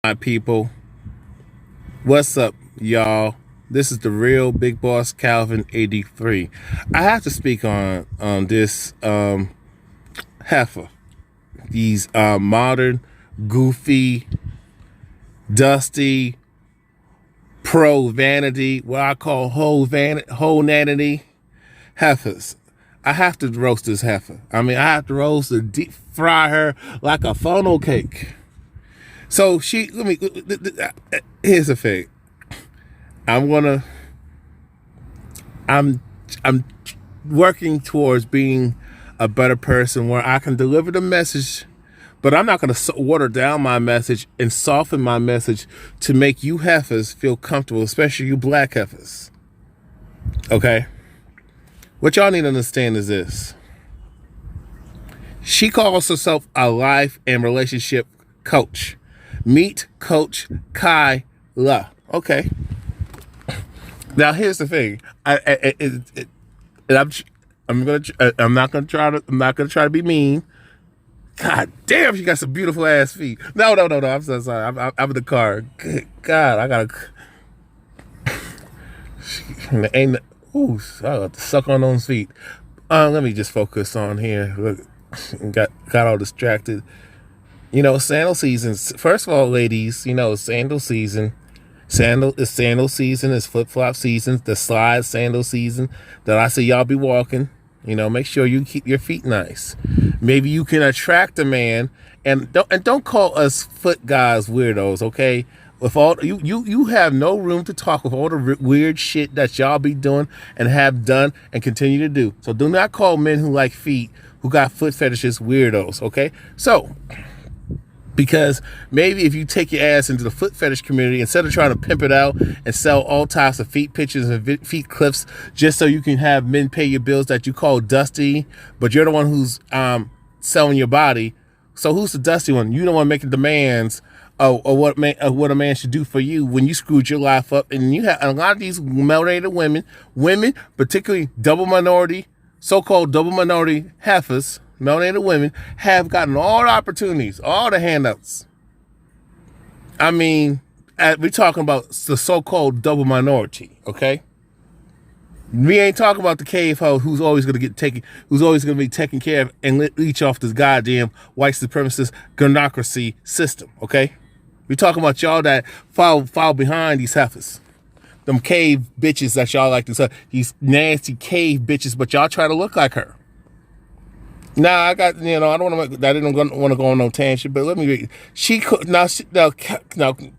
My people, what's up, y'all? This is the real Big Boss Calvin 83. I have to speak on this heifer. These modern, goofy, dusty, pro vanity, what I call whole nanity heifers. I have to roast this heifer. I have to roast and deep fry her like a funnel cake. So here's the thing. I'm working towards being a better person where I can deliver the message, but I'm not going to water down my message and soften my message to make you heifers feel comfortable, especially you black heifers. Okay? What y'all need to understand is this. She calls herself a life and relationship coach. Meet Coach Kyla. Okay. Now here's the thing. I'm not gonna try to be mean. God damn, she got some beautiful ass feet. No. I'm so sorry. I'm in the car. Good God, I gotta. I got to suck on those feet. Let me just focus on here. Look, got all distracted. Sandal season. First of all, ladies, sandal season. Sandal season. It's flip-flop season. The slide sandal season that I see y'all be walking. Make sure you keep your feet nice. Maybe you can attract a man, and don't call us foot guys weirdos, okay? With all you have no room to talk with all the weird shit that y'all be doing and have done and continue to do. So do not call men who like feet, who got foot fetishes, weirdos, okay? So, because maybe if you take your ass into the foot fetish community, instead of trying to pimp it out and sell all types of feet pictures and feet clips just so you can have men pay your bills that you call dusty, but you're the one who's selling your body. So who's the dusty one? You the one making demands of what a man should do for you when you screwed your life up. And you have a lot of these melanated women, particularly so-called double minority heifers, melanated women, have gotten all the opportunities, all the handouts. We're talking about the so-called double minority, okay? We ain't talking about the cave hoe who's always going to be taken care of and leech off this goddamn white supremacist gnocracy system, okay? We're talking about y'all that fall behind these heifers. Them cave bitches that y'all like to say, these nasty cave bitches, but y'all try to look like her. Now I got, I don't want to. I didn't want to go on no tangent, but let me read. Now,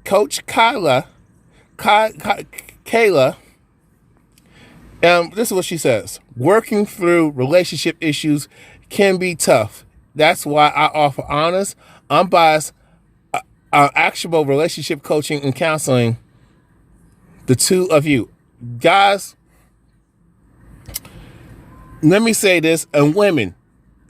Coach Kayla, this is what she says: working through relationship issues can be tough. That's why I offer honest, unbiased, actionable relationship coaching and counseling. The two of you guys. Let me say this, and women.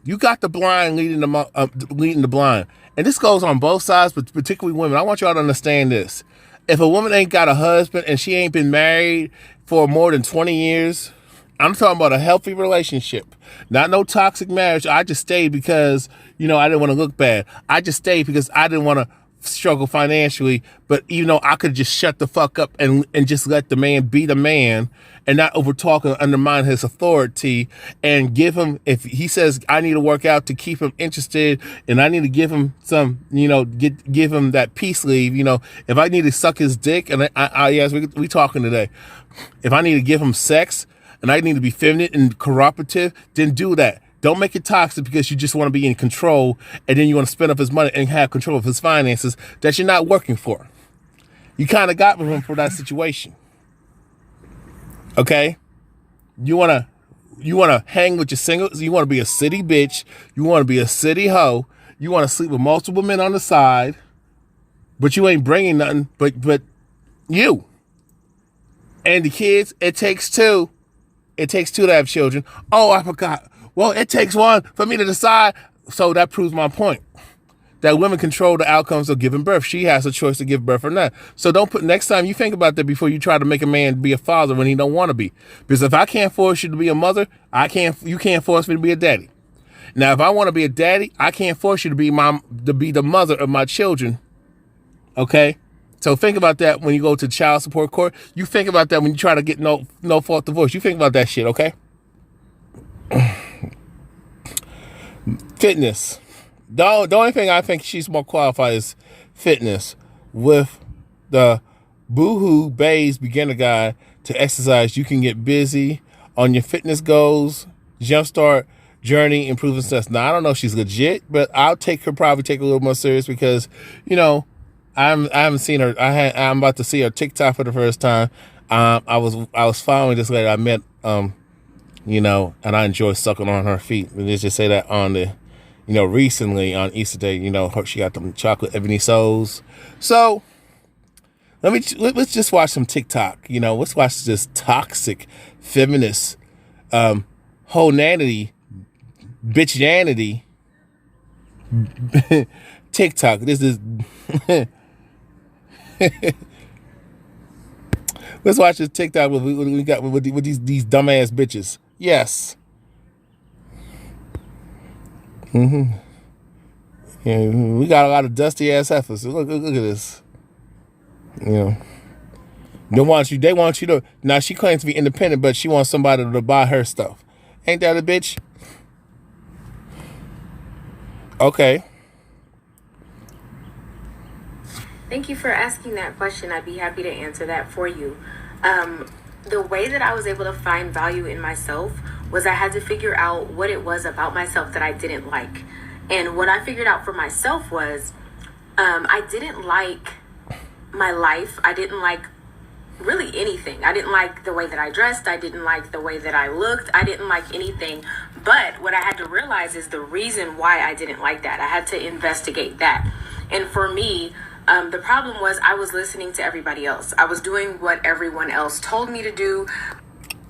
You got the blind leading the blind. And this goes on both sides, but particularly women. I want y'all to understand this. If a woman ain't got a husband and she ain't been married for more than 20 years, I'm talking about a healthy relationship. Not no toxic marriage. I just stayed because, I didn't want to look bad. I just stayed because I didn't want to struggle financially, but I could just shut the fuck up and just let the man be the man and not overtalk and undermine his authority, and give him, if he says I need to work out to keep him interested and I need to give him some, give him that peace leave, if I need to suck his dick, and yes, we talking today. If I need to give him sex and I need to be feminine and cooperative, then do that. Don't make it toxic because you just want to be in control and then you want to spend up his money and have control of his finances that you're not working for. You kind of got with him for that situation. Okay? You want to hang with your singles. You want to be a city bitch. You want to be a city hoe. You want to sleep with multiple men on the side, but you ain't bringing nothing but you. And the kids, it takes two. It takes two to have children. Oh, I forgot. Well, it takes one for me to decide. So that proves my point. That women control the outcomes of giving birth. She has a choice to give birth or not. So next time you think about that before you try to make a man be a father when he don't want to be. Because if I can't force you to be a mother, you can't force me to be a daddy. Now, if I want to be a daddy, I can't force you to be the mother of my children. Okay? So think about that when you go to child support court. You think about that when you try to get no fault divorce. You think about that shit, okay? Fitness. The only thing I think she's more qualified is fitness with the Boohoo Bays beginner guide to exercise. You can get busy on your fitness goals, jumpstart journey, improving success. Now I don't know if she's legit, but I'll probably take her a little more serious because, I haven't seen her. I'm about to see her TikTok for the first time. I was following this lady I met, and I enjoy sucking on her feet. And let's just say that on the, recently on Easter Day, she got them chocolate ebony soles. So let's just watch some TikTok. Let's watch this toxic feminist, whole-nanity, bitch-yanity TikTok. This is let's watch this TikTok with these dumbass bitches. Yes. Yeah, we got a lot of dusty ass heifers. Look at this. They want you to. Now she claims to be independent, but she wants somebody to buy her stuff. Ain't that a bitch? Okay. Thank you for asking that question. I'd be happy to answer that for you. The way that I was able to find value in myself was I had to figure out what it was about myself that I didn't like. And what I figured out for myself was I didn't like my life. I didn't like really anything. I didn't like the way that I dressed. I didn't like the way that I looked. I didn't like anything. But what I had to realize is the reason why I didn't like that. I had to investigate that. And for me, the problem was I was listening to everybody else. I was doing what everyone else told me to do.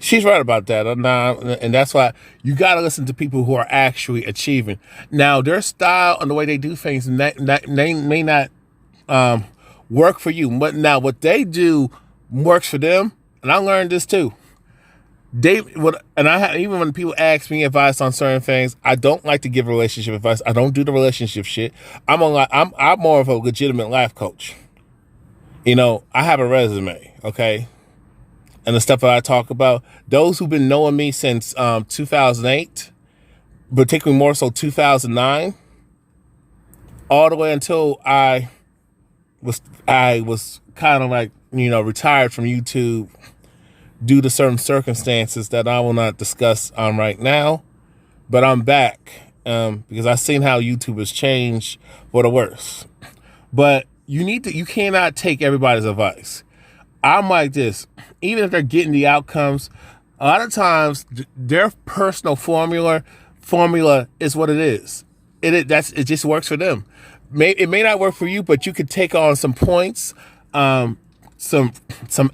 She's right about that. And that's why you got to listen to people who are actually achieving. Now, their style and the way they do things may not work for you. But now what they do works for them. And I learned this too. Even when people ask me advice on certain things, I don't like to give relationship advice. I don't do the relationship shit. I'm more of a legitimate life coach. I have a resume, okay? And the stuff that I talk about, those who've been knowing me since 2008, particularly more so 2009, all the way until I was kind of like, retired from YouTube due to certain circumstances that I will not discuss right now. But I'm back because I've seen how YouTube has changed for the worse. But you cannot take everybody's advice. I'm like this. Even if they're getting the outcomes, a lot of times their personal formula is what it is. It just works for them. It may not work for you, but you could take on some points, some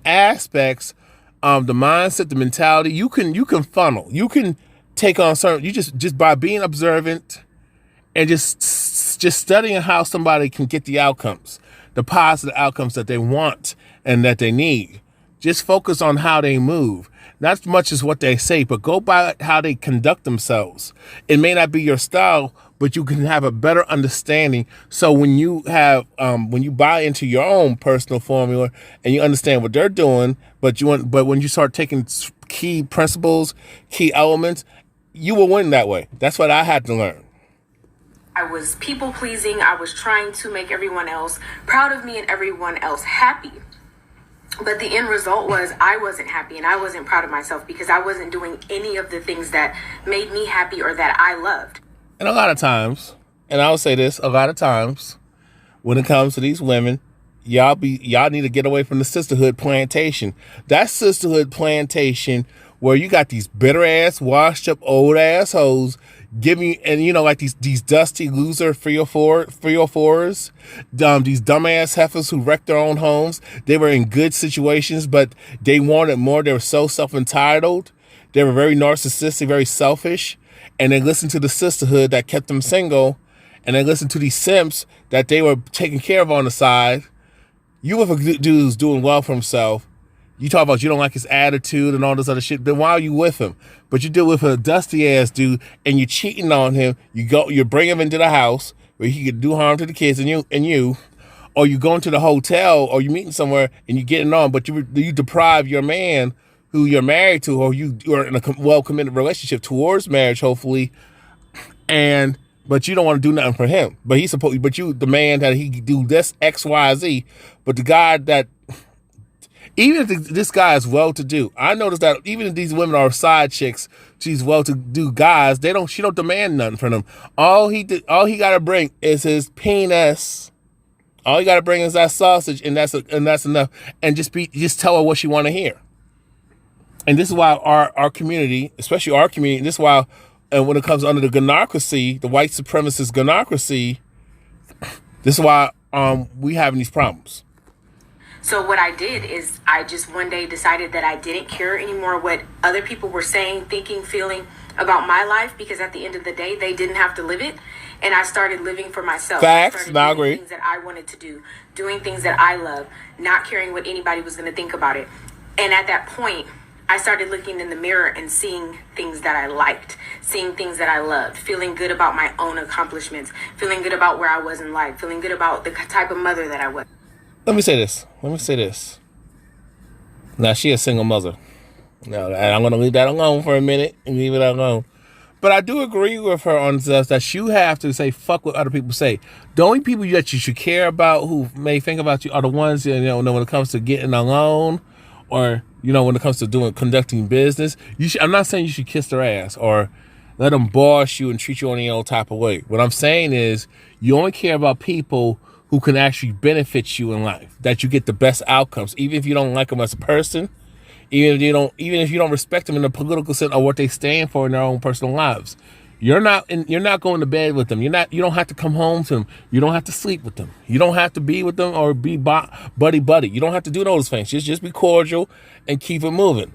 aspects, the mindset, the mentality. You can funnel. You can take on certain. You just by being observant and just studying how somebody can get the outcomes, the positive outcomes that they want and that they need. Just focus on how they move. Not as much as what they say, but go by how they conduct themselves. It may not be your style, but you can have a better understanding. So when you buy into your own personal formula and you understand what they're doing, but when you start taking key principles, key elements, you will win that way. That's what I had to learn. I was people pleasing. I was trying to make everyone else proud of me and everyone else happy. But the end result was I wasn't happy and I wasn't proud of myself because I wasn't doing any of the things that made me happy or that I loved. And a lot of times, and I'll say this, a lot of times when it comes to these women, y'all need to get away from the sisterhood plantation. That sisterhood plantation where you got these bitter ass, washed up old assholes giving, and like these dusty loser 304s, these dumbass heifers who wrecked their own homes. They were in good situations, but they wanted more. They were so self-entitled. They were very narcissistic, very selfish, and they listened to the sisterhood that kept them single, and they listened to these simps that they were taking care of on the side. You with a dude who's doing well for himself. You talk about you don't like his attitude and all this other shit. Then why are you with him? But you deal with a dusty ass dude and you're cheating on him. You bring him into the house where he could do harm to the kids and you, or you going to the hotel, or you meeting somewhere and you getting on, but you deprive your man who you're married to, or you are in a well committed relationship towards marriage, hopefully, but you don't want to do nothing for him. But you demand that he do this X, Y, Z. But the guy that, even if this guy is well-to-do, I noticed that even if these women are side chicks, she's well-to-do guys, she don't demand nothing from them. All he got to bring is his penis. All he got to bring is that sausage, and that's enough. And just tell her what she want to hear. And this is why our community, especially our community, this is why. And when it comes under the gonocracy, the white supremacist gonocracy, this is why we having these problems. So what I did is I just one day decided that I didn't care anymore what other people were saying, thinking, feeling about my life, because at the end of the day, they didn't have to live it. And I started living for myself. Facts, I agree. Things that I wanted to do, doing things that I love, not caring what anybody was going to think about it. And at that point, I started looking in the mirror and seeing things that I liked, seeing things that I loved, feeling good about my own accomplishments, feeling good about where I was in life, feeling good about the type of mother that I was. Let me say this. Now, she a single mother. Now, I'm going to leave that alone for a minute and leave it alone. But I do agree with her on stuff that you have to say, fuck what other people say. The only people that you should care about who may think about you are the ones, when it comes to getting alone, or when it comes to conducting business. I'm not saying you should kiss their ass or let them boss you and treat you any old type of way. What I'm saying is you only care about people who can actually benefit you in life, that you get the best outcomes, even if you don't like them as a person, even if you don't respect them in the political sense or what they stand for in their own personal lives. You're not going to bed with them. You don't have to come home to them. You don't have to sleep with them. You don't have to be with them or be buddy. You don't have to do those things. Just be cordial and keep it moving.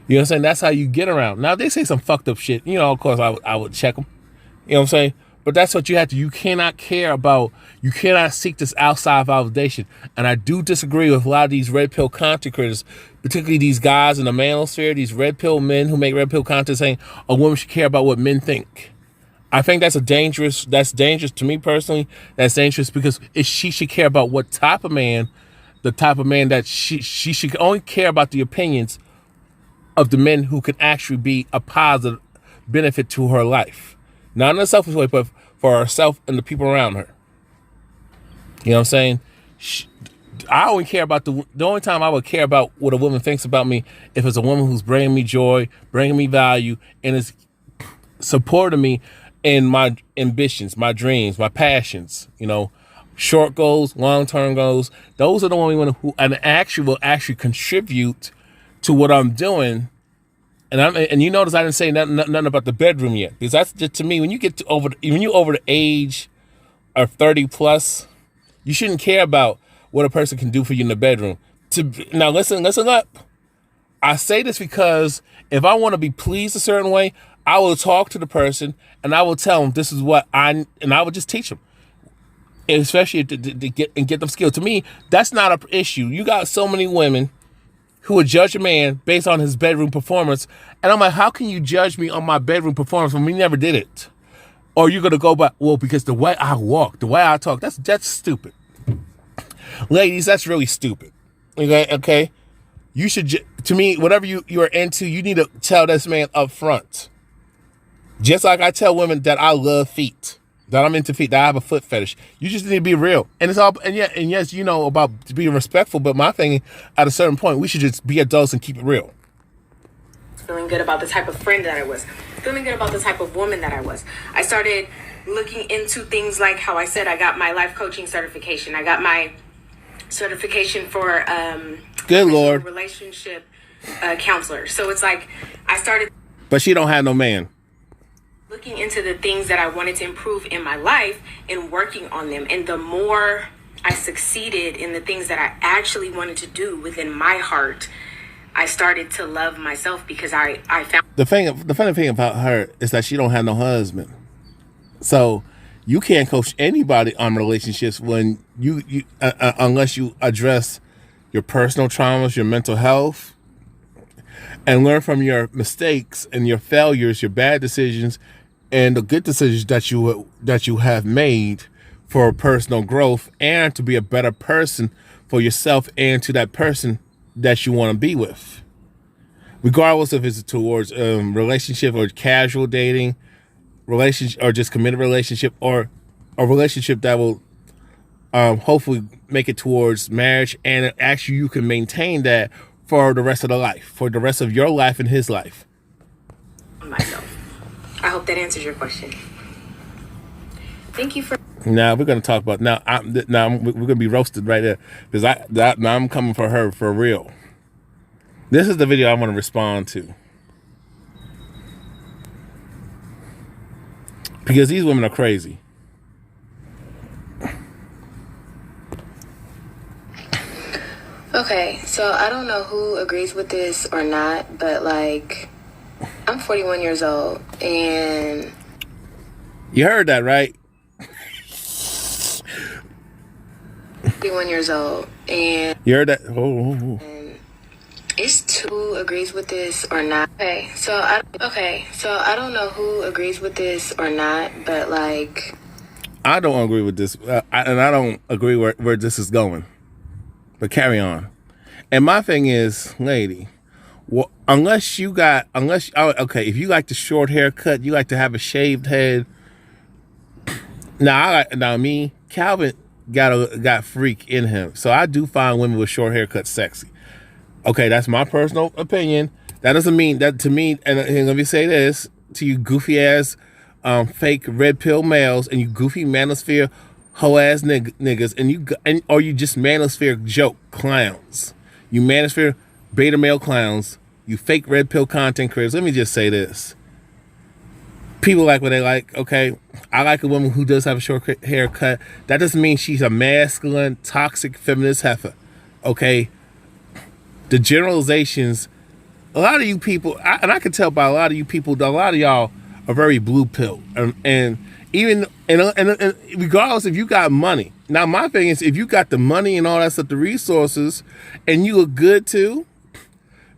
You know what I'm saying? That's how you get around. Now, if they say some fucked up shit, of course I would check them. You know what I'm saying? But that's what you have to. You cannot seek this outside validation. And I do disagree with a lot of these red pill content creators, particularly these guys in the manosphere, these red pill men who make red pill content saying a woman should care about what men think. I think that's dangerous to me personally. That's dangerous because she should care about what type of man, the type of man that she should only care about the opinions of the men who can actually be a positive benefit to her life. Not in a selfish way, but for herself and the people around her. You know what I'm saying? I only care about the only time I would care about what a woman thinks about me if it's a woman who's bringing me joy, bringing me value, and is supporting me in my ambitions, my dreams, my passions. Short goals, long-term goals. Those are the only women who will actually contribute to what I'm doing. And you notice I didn't say nothing about the bedroom yet, because that's just, to me, when you over the age of 30 plus, you shouldn't care about what a person can do for you in the bedroom. Now listen up. I say this because if I want to be pleased a certain way, I will talk to the person and I will tell them this is what and I will just teach them, especially to get them skilled. To me, that's not an issue. You got so many women who would judge a man based on his bedroom performance. And I'm like, how can you judge me on my bedroom performance when we never did it? Or you're going to go by, well, because the way I walk, the way I talk, that's stupid. Ladies, that's really stupid. Okay? You should, to me, whatever you are into, you need to tell this man up front. Just like I tell women that I love feet, that I'm into feet, that I have a foot fetish. You just need to be real. And yes, about being respectful, but my thing, at a certain point, we should just be adults and keep it real. Feeling good about the type of friend that I was, feeling good about the type of woman that I was. I started looking into things like how I said I got my life coaching certification. I got my certification for good Lord, relationship counselor. So it's like I started. But she don't have no man. Looking into the things that I wanted to improve in my life and working on them. And the more I succeeded in the things that I actually wanted to do within my heart, I started to love myself because I found... The funny thing about her is that she don't have no husband. So you can't coach anybody on relationships when you unless you address your personal traumas, your mental health, and learn from your mistakes and your failures, your bad decisions, and the good decisions that you have made for personal growth and to be a better person for yourself and to that person that you want to be with, regardless if it's towards relationship or casual dating, relationship or just committed relationship, or a relationship that will hopefully make it towards marriage, and actually you can maintain that for the rest of the life, for the rest of your life and his life. Myself. I hope that answers your question. Thank you for. Now we're gonna talk about we're gonna be roasted right there because now I'm coming for her for real. This is the video I want to respond to because these women are crazy. Okay, so I don't know who agrees with this or not, but like, I'm 41 years old and. You heard that, right? 41 years old and. You heard that? Oh. It's who agrees with this or not. Okay, so I don't know who agrees with this or not, but like. I don't agree with this, and I don't agree where this is going. But carry on. And my thing is, lady, well, if you like the short haircut, you like to have a shaved head. Now me, Calvin got freak in him. So I do find women with short haircuts sexy. Okay, that's my personal opinion. That doesn't mean that to me, and let me say this to you goofy ass fake red pill males and you goofy manosphere hoe ass niggas or you just manosphere joke clowns. You manosphere beta male clowns. You fake red pill content creators. Let me just say this. People like what they like, okay? I like a woman who does have a short haircut. That doesn't mean she's a masculine, toxic, feminist heifer, okay? The generalizations, a lot of you people, and I can tell by a lot of you people, a lot of y'all are very blue pill. And regardless if you got money. Now, my thing is, if you got the money and all that stuff, the resources, and you look good too,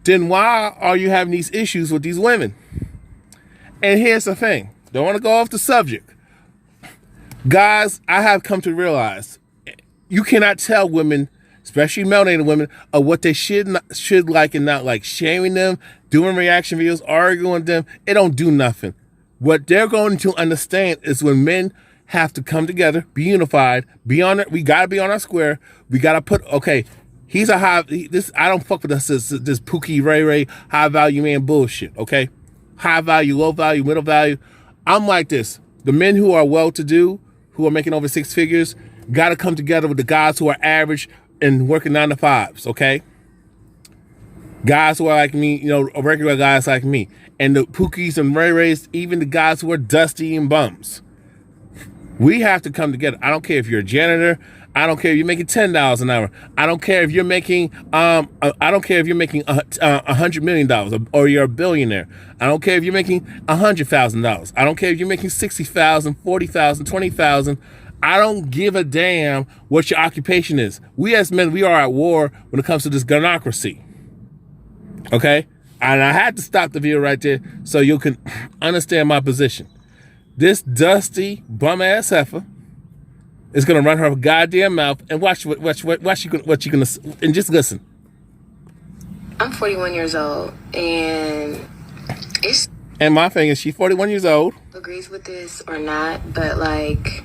then why are you having these issues with these women? And here's the thing. Don't want to go off the subject. Guys, I have come to realize you cannot tell women, especially melanated women, of what they should like and not like. Shaming them, doing reaction videos, arguing with them, it don't do nothing. What they're going to understand is when men have to come together, be unified, we gotta be on our square. We gotta put, okay, I don't fuck with this Pookie Ray high value man bullshit, okay? High value, low value, middle value. I'm like this. The men who are well-to-do, who are making over six figures, gotta come together with the guys who are average and working 9 to 5s, okay? Guys who are like me, regular guys like me. And the Pookies and Ray Rays, even the guys who are dusty and bums. We have to come together. I don't care if you're a janitor. I don't care if you're making $10 an hour. I don't care if you're making $100 million or you're a billionaire. I don't care if you're making $100,000. I don't care if you're making $60,000, $40,000, $20,000. I don't give a damn what your occupation is. We as men, we are at war when it comes to this gunocracy. Okay? And I had to stop the video right there so you can understand my position. This dusty bum ass heifer is gonna run her goddamn mouth and watch what she gonna, and just listen. I'm 41 years old and my thing is she's 41 years old. Agrees with this or not, but like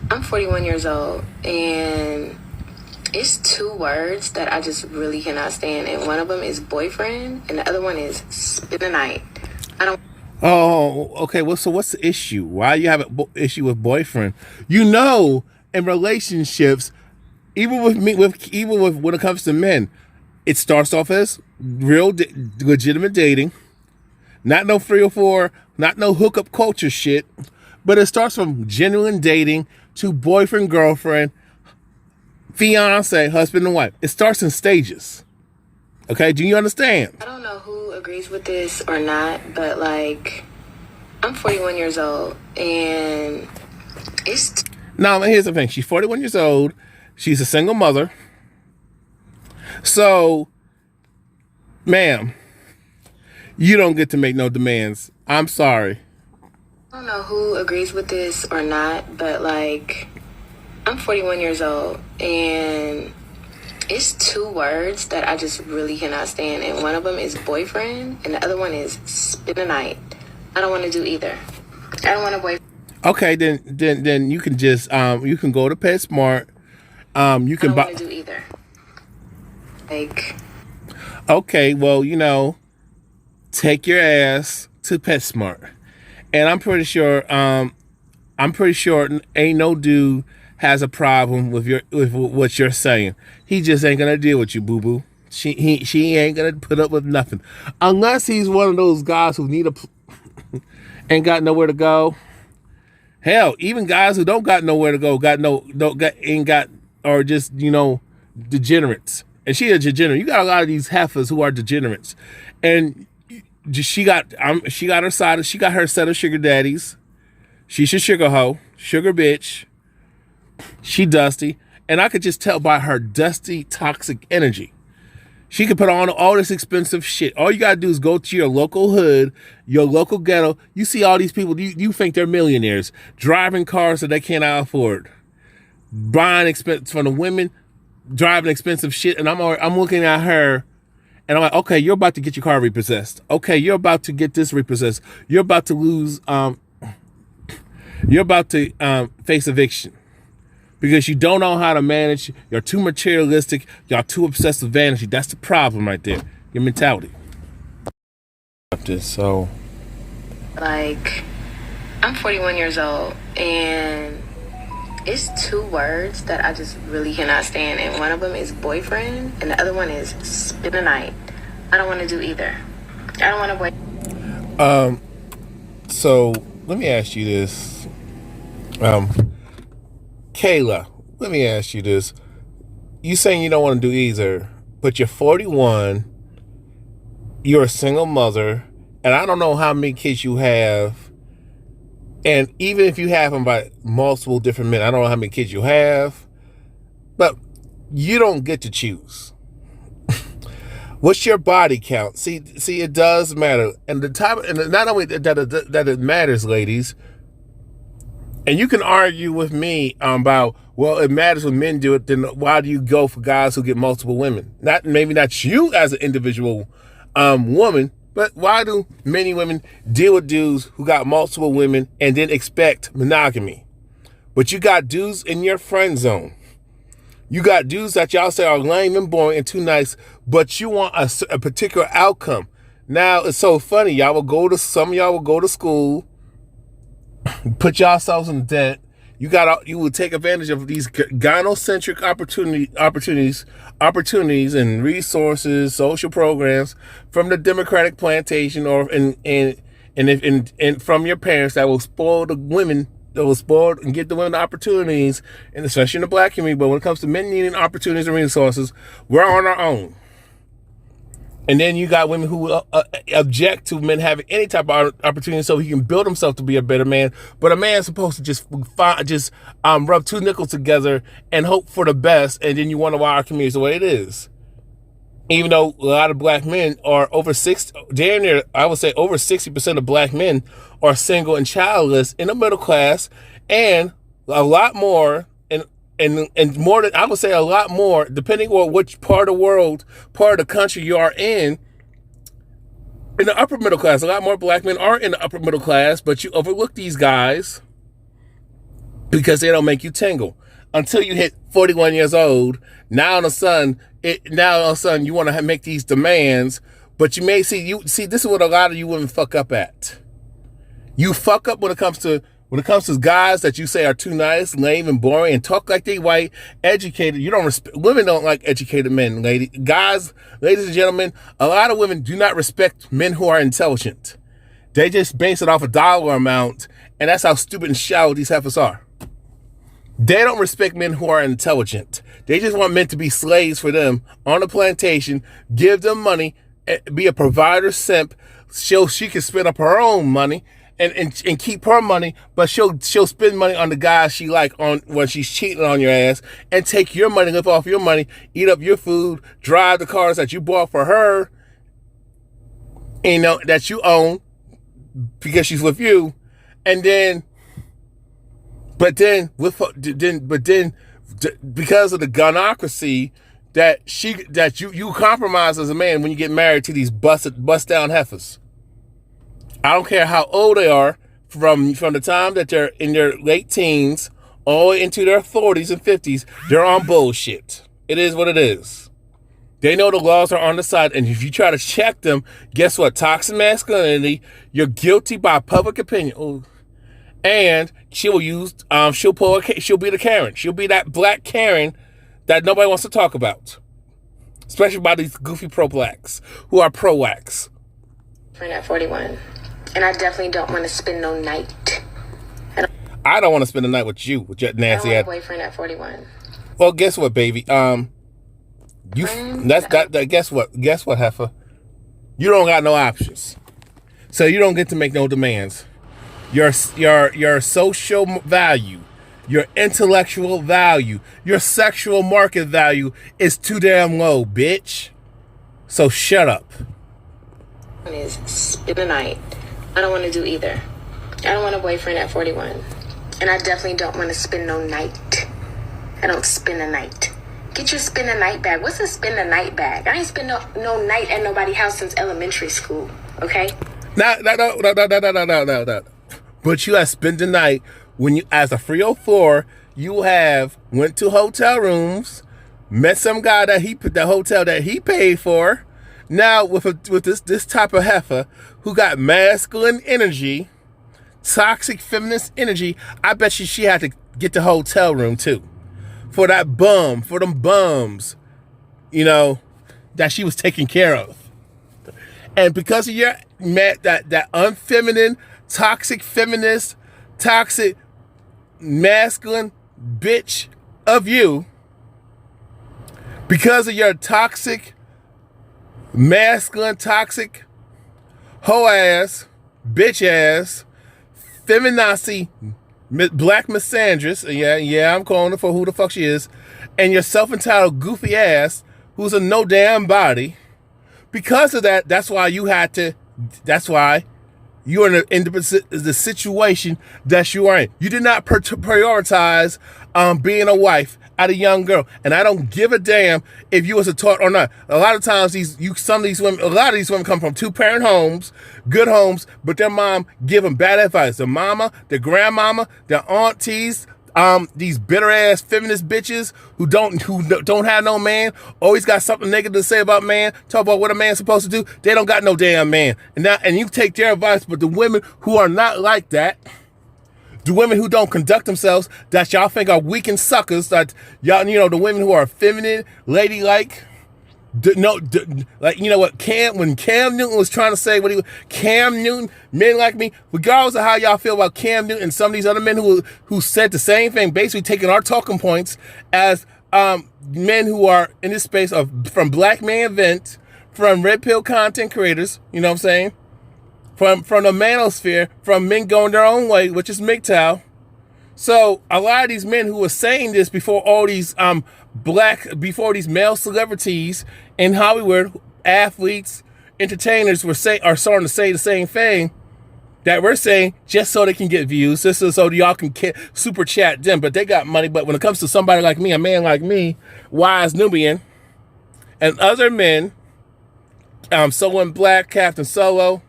I'm 41 years old and it's two words that I just really cannot stand, and one of them is boyfriend and the other one is spend the night. Oh, okay. Well, so what's the issue? Why you have an issue with boyfriend? In relationships, even with when it comes to men, it starts off as real legitimate dating, not no 3 or 4, not no hookup culture shit, but it starts from genuine dating to boyfriend, girlfriend, fiance, husband, and wife. It starts in stages. Okay, do you understand? I don't know who agrees with this or not, but like, I'm 41 years old, and it's... Now, here's the thing. She's 41 years old. She's a single mother. So, ma'am, you don't get to make no demands. I'm sorry. I don't know who agrees with this or not, but like, I'm 41 years old, and it's two words that I just really cannot stand. And one of them is boyfriend, and the other one is spend the night. I don't want to do either. I don't want a boyfriend. Okay, then you can just you can go to PetSmart. You can I don't buy. want to do either. Like, Okay, well, take your ass to PetSmart, and I'm pretty sure ain't no dude has a problem with what you're saying. He just ain't gonna deal with you, boo boo. She ain't gonna put up with nothing unless he's one of those guys who ain't got nowhere to go. Hell, even guys who don't got nowhere to go ain't got, or just degenerates. And she a degenerate. You got a lot of these heifers who are degenerates, and she got her side. She got her set of sugar daddies. She's a sugar hoe, sugar bitch. She dusty, and I could just tell by her dusty, toxic energy. She could put on all this expensive shit. All you gotta do is go to your local hood, your local ghetto. You see all these people, you think they're millionaires, driving cars that they cannot afford, buying expensive from the women, driving expensive shit. And I'm looking at her, and I'm like, okay, you're about to get your car repossessed. Okay, you're about to get this repossessed. You're about to lose. You're about to face eviction. Because you don't know how to manage. You're too materialistic. You're too obsessed with vanity. That's the problem right there. Your mentality. So, like, I'm 41 years old, and it's two words that I just really cannot stand. And one of them is boyfriend, and the other one is spend the night. I don't want to do either. I don't want to So let me ask you this. Kayla, let me ask you this. You saying you don't want to do either, but you're 41, you're a single mother, and I don't know how many kids you have. And even if you have them by multiple different men, I don't know how many kids you have, but you don't get to choose. What's your body count? See, it does matter. And not only that it matters, ladies. And you can argue with me about, well, it matters when men do it, then why do you go for guys who get multiple women? Maybe not you as an individual woman, but why do many women deal with dudes who got multiple women and then expect monogamy? But you got dudes in your friend zone. You got dudes that y'all say are lame and boring and too nice, but you want a particular outcome. Now, it's so funny. Some of y'all will go to school, put yourselves in debt. You will take advantage of these gynocentric opportunities and resources, social programs from the Democratic plantation, or and from your parents that will spoil the women, that will spoil and get the women opportunities, and especially in the black community. But when it comes to men needing opportunities and resources, we're on our own. And then you got women who object to men having any type of opportunity so he can build himself to be a better man. But a man's supposed to just rub two nickels together and hope for the best, and then you wonder why our community is the way it is. Even though a lot of black men are over 60, damn near, I would say over 60% of black men are single and childless in the middle class, and a lot more, and more than, I would say a lot more, depending on which part of the country you are in the upper middle class. A lot more black men are in the upper middle class, but you overlook these guys because they don't make you tingle. Until you hit 41 years old, now all of a sudden you want to make these demands, but you may see, this is what a lot of you women fuck up at. You fuck up when it comes to guys that you say are too nice, lame, and boring, and talk like they white, educated. You don't respect. Women don't like educated men, ladies and gentlemen. A lot of women do not respect men who are intelligent. They just base it off a dollar amount, and that's how stupid and shallow these heifers are. They don't respect men who are intelligent. They just want men to be slaves for them on a plantation, give them money, be a provider simp, so she can spend up her own money and keep her money, but she'll spend money on the guys she like on when she's cheating on your ass, and take your money, live off your money, eat up your food, drive the cars that you bought for her, that you own because she's with you, and then But then because of the gunocracy that you compromise as a man when you get married to these bust down heifers. I don't care how old they are, from the time that they're in their late teens all the way into their 40s and 50s, they're on bullshit. It is what it is. They know the laws are on the side, and if you try to check them, guess what? Toxic masculinity, you're guilty by public opinion. Ooh. And she'll be the Karen. She'll be that black Karen that nobody wants to talk about. Especially by these goofy pro-blacks who are pro-wax. At 41. And I definitely don't want to spend no night. I don't want to spend the night with you, with your nasty ass. I don't want a boyfriend at 41. Well, guess what, baby? Guess what, heifer? You don't got no options. So you don't get to make no demands. Your social value, your intellectual value, your sexual market value is too damn low, bitch. So shut up. Is spend the night. I don't want to do either. I don't want a boyfriend at 41. And I definitely don't want to spend no night. I don't spend a night. Get your spend a night bag. What's a spend a night bag? I ain't spend no night at nobody's house since elementary school. Okay? No. But you have spent the night when you, as a 304, you have went to hotel rooms, met some guy that the hotel that he paid for. Now with this type of heifer who got masculine energy, toxic feminist energy, I bet you she had to get the hotel room too. For them bums, that she was taking care of. And because of your that unfeminine, toxic feminist, toxic masculine bitch of you, because of your toxic masculine, toxic hoe ass, bitch ass, feminazi, black misandrist, yeah, I'm calling her for who the fuck she is, and your self-entitled goofy ass who's a no damn body. Because of that, that's why you're in the situation that you are in. You did not prioritize being a wife at a young girl, and I don't give a damn if you was taught or not. A lot of times, a lot of these women come from 2-parent homes, good homes, but their mom give them bad advice. Their mama, their grandmama, their aunties, these bitter ass feminist bitches who don't have no man, always got something negative to say about man, talk about what a man's supposed to do. They don't got no damn man, and you take their advice. But the women who are not like that, the women who don't conduct themselves, that y'all think are weak and suckers, that y'all, the women who are feminine, ladylike. Like, what when Cam Newton was trying to say Cam Newton, men like me, regardless of how y'all feel about Cam Newton and some of these other men who said the same thing, basically taking our talking points as men who are in this space from Black Man Event, from Red Pill content creators, you know what I'm saying? From the manosphere, from men going their own way, which is MGTOW. So a lot of these men who were saying this before all these before these male celebrities in Hollywood, athletes, entertainers are starting to say the same thing that we're saying, just so they can get views, just so y'all can super chat them. But they got money. But when it comes to somebody like me, a man like me, wise Nubian, and other men, Solo Black, Captain Solo,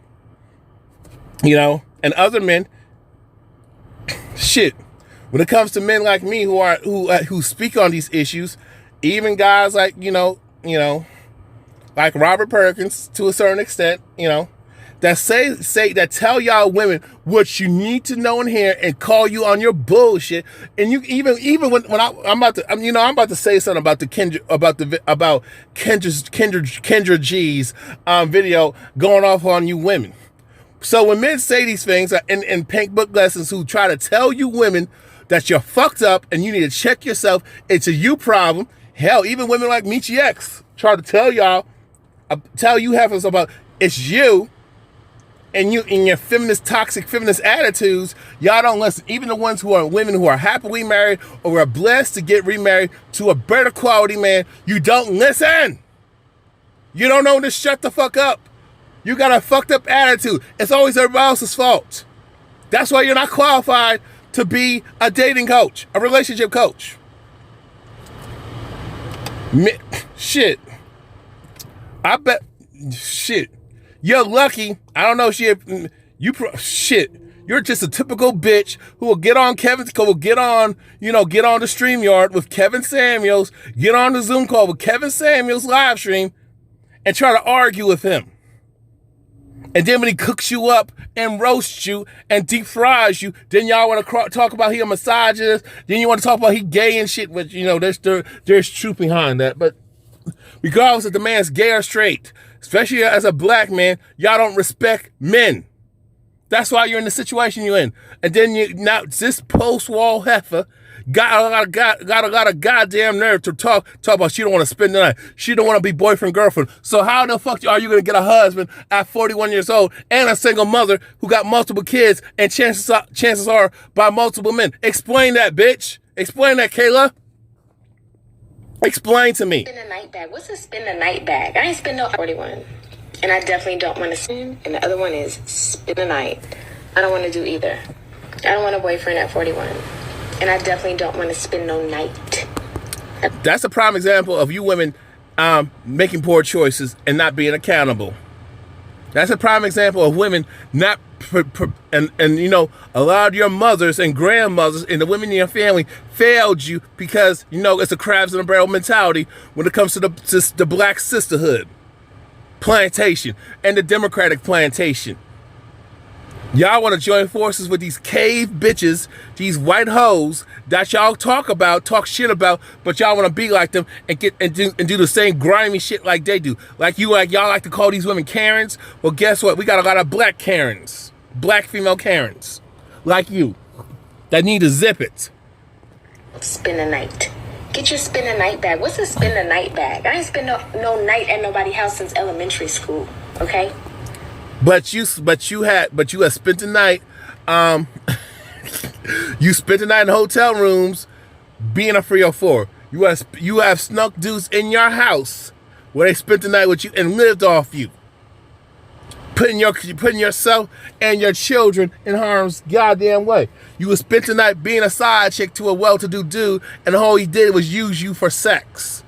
and other men, shit. When it comes to men like me who speak on these issues, even guys like like Robert Perkins to a certain extent, that say that tell y'all women what you need to know and hear and call you on your bullshit. And you even when I'm about to say something about Kendra G's video going off on you women. So when men say these things in Pink Book Lessons, who try to tell you women that you're fucked up and you need to check yourself, it's a you problem. Hell, even women like Michi X try to tell you heifers about it's you and you in your toxic feminist attitudes. Y'all don't listen. Even the ones who are women who are happily married or are blessed to get remarried to a better quality man, you don't listen. You don't know to shut the fuck up. You got a fucked up attitude. It's always everybody else's fault. That's why you're not qualified to be a dating coach, a relationship coach. Shit. I bet. Shit. You're lucky. I don't know. Shit. Shit. You're just a typical bitch who will get on get on the StreamYard with Kevin Samuels, get on the Zoom call with Kevin Samuels live stream and try to argue with him. And then when he cooks you up and roasts you and deep fries you, then y'all want to talk about he a misogynist. Then you want to talk about he gay and shit, which, there's truth behind that. But regardless if the man's gay or straight, especially as a black man, y'all don't respect men. That's why you're in the situation you're in. And then now this post-wall heifer got a lot of goddamn nerve to talk about she don't want to spend the night. She don't want to be boyfriend, girlfriend. So how the fuck are you going to get a husband at 41 years old and a single mother who got multiple kids and chances are by multiple men? Explain that, bitch. Explain that, Kayla. Explain to me. Spend the night bag. What's a spend the night bag? I ain't spend no 41. And I definitely don't want to spend. And the other one is spend the night. I don't want to do either. I don't want a boyfriend at 41. And I definitely don't want to spend no night. That's a prime example of you women making poor choices and not being accountable. That's a prime example of women not and a lot of your mothers and grandmothers and the women in your family failed you because it's a crabs in a barrel mentality when it comes to the black sisterhood plantation and the Democratic plantation. Y'all want to join forces with these cave bitches, these white hoes that y'all talk shit about, but y'all want to be like them and do the same grimy shit like they do. Y'all like to call these women Karens. Well, guess what? We got a lot of black Karens, black female Karens, like you, that need to zip it. Spend the night. Get your spend the night bag. What's a spend the night bag? I ain't spend no night at nobody's house since elementary school. Okay. But you have spent the night. You spent the night in hotel rooms, being a 304. You have snuck dudes in your house where they spent the night with you and lived off you, putting yourself and your children in harm's goddamn way. You spent the night being a side chick to a well-to-do dude, and all he did was use you for sex,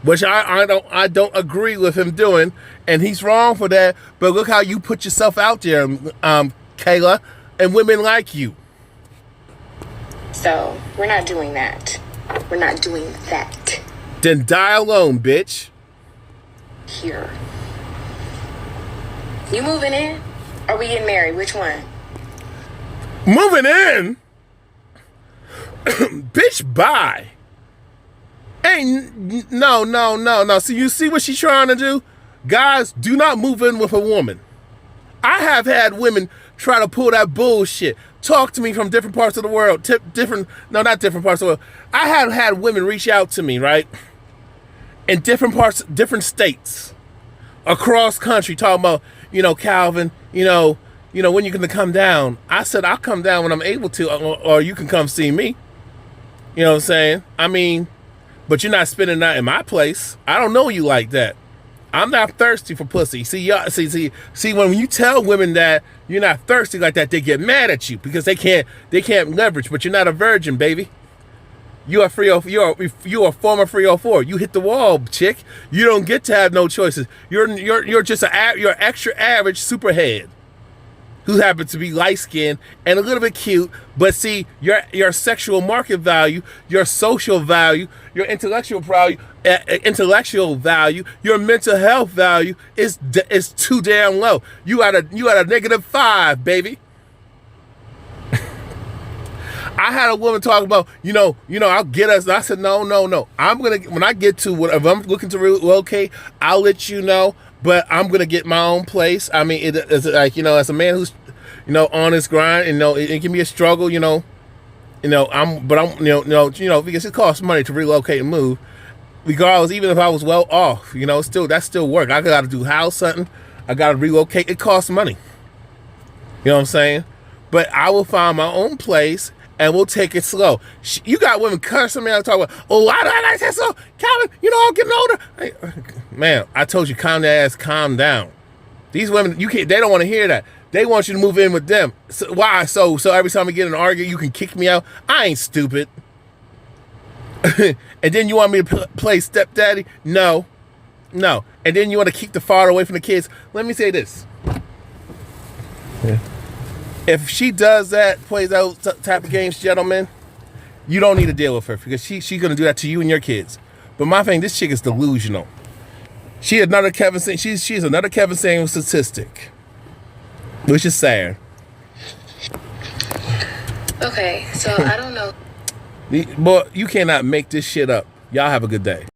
which I don't agree with him doing, and he's wrong for that. But look how you put yourself out there, Kayla, and women like you. So we're not doing that. We're not doing that. Then die alone, bitch. Here. You moving in? Or we getting married? Which one? Moving in? Bitch, bye. Ain't no. So you see what she's trying to do? Guys, do not move in with a woman. I have had women try to pull that bullshit. Talk to me from different parts of the world. Not different parts of the world. I have had women reach out to me, right? In different states. Across country, talking about, Calvin, when you're going to come down. I said, I'll come down when I'm able to, or you can come see me. You know what I'm saying? I mean, but you're not spending the night in my place. I don't know you like that. I'm not thirsty for pussy. See, when you tell women that you're not thirsty like that, they get mad at you because they can't leverage, but you're not a virgin, baby. You're a former 304. You hit the wall, chick. You don't get to have no choices. You're just you're extra average superhead who happens to be light skinned and a little bit cute. But see, your sexual market value, your social value, your intellectual value, your mental health value is too damn low. You at a -5, baby. I had a woman talk about, I'll get us. I said, no. When I get to if I'm looking to relocate, I'll let you know. But I'm gonna get my own place. I mean, it's like, as a man who's, on his grind, and it can be a struggle, because it costs money to relocate and move. Regardless, even if I was well off, that's still work. I got to do house hunting. I got to relocate. It costs money. You know what I'm saying? But I will find my own place. And we'll take it slow. You got women cursing me out talking about, why do I like that so? Calvin, I'm getting older. Man, I told you, calm down. These women, you can't. They don't want to hear that. They want you to move in with them. So, why? So every time we get in an argument, you can kick me out. I ain't stupid. And then you want me to play stepdaddy? No. And then you want to keep the father away from the kids? Let me say this. Yeah. If she does that, plays those type of games, gentlemen, you don't need to deal with her because she's going to do that to you and your kids. But my thing, this chick is delusional. She's another Kevin Samuels statistic, which is sad. Okay, so I don't know. Boy, you cannot make this shit up. Y'all have a good day.